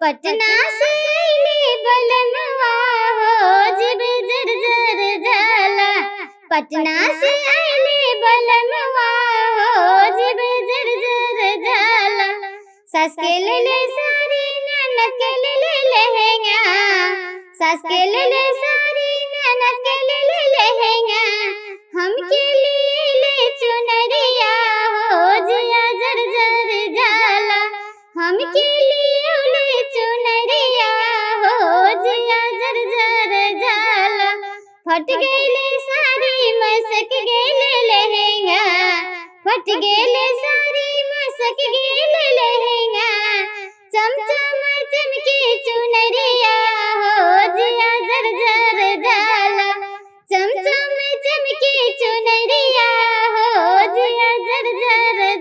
पटना से अइले बलनवा हो जिब जर जाला। पटना से अइले बलनवा हो जिब जर जाला। सास के ले सारी ननद के ले लहंगा। सास के ले सारी ननद के ले लहंगा। हम के लिए चुनरिया हो जिया जर जाला। हम के लिए चुनरिया हो जिया जर जाला। फट गईले सारी मसक गईले लहंगा। फट गईले सारी मसक गईले लहंगा। चमचम चमकी चुनरिया हो जिया जर जाला। चमचम चमकी चुनरिया हो जिया जर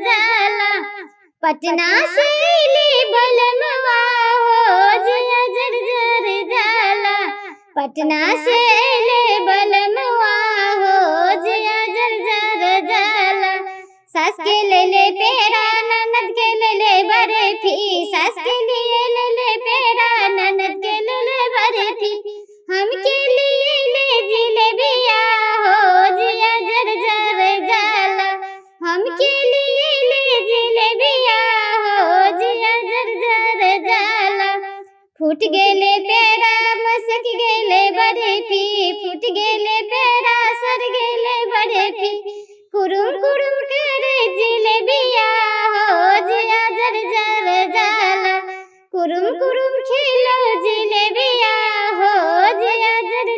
जाला। पटना से अइले बलनवा हो जिया जर जाला। पटना से अइले बलनवा हो जिया जर जाला। सास के ले पेड़ा ननद के ले बर्फी। सास के लिए ले पेड़ा ननद के ले बर्फी। हम के लिए जिलेबिया हो जिया जर जाला। हम के लिए जिलेबिया हो जिया जर जाला। फूट गेले पेड़ा मसक गेले बर्फी। फूट गेले पेड़ा सर गेले बर्फी। कुरुम कुरुम करे जिलेबिया हो जिया जर जाला। कुरुम कुरुम खिलो जिलेबिया हो जिया जर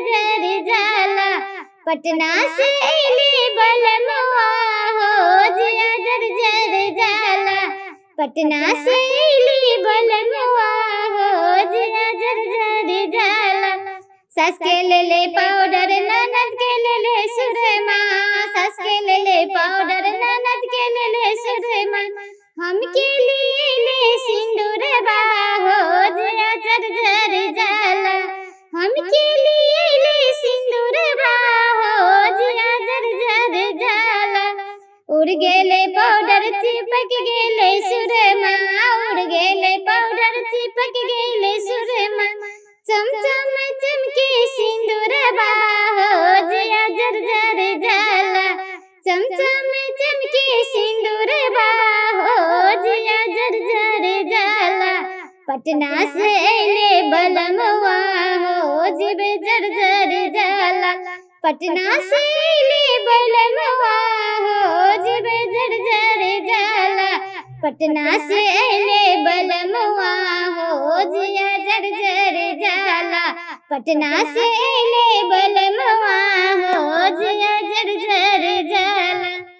जाला। पटना से अइले बलनवा हो जिया जर जाला। पटना से अइले बलनवा हो जिया जर जाला। सास के ले पाउडर ननद के ले सुरमा। सास के ले पाउडर ननद के ले सुरमा। हम के लिए सिंदूर हो जिया जर जाला। हम के लिए सिंदूर हो जिया जर जाला। उड़ गेले पाउडर चिपक गेले सुरमा। उड़ गेले पाउडर चिपक गेले सुरमा। चमचम चमकी सिंदूर हो जिया जर जाला। चमचम चमकी सिंदूर हो जिया जर जाला। पटना से अइले बलनवा हो जिब जर जाला। पटना से अइले बलनवा हो जिब जर जाला। पटना से अइले बलनवा हो जिया जर जाला। पटना से अइले बलनवा हो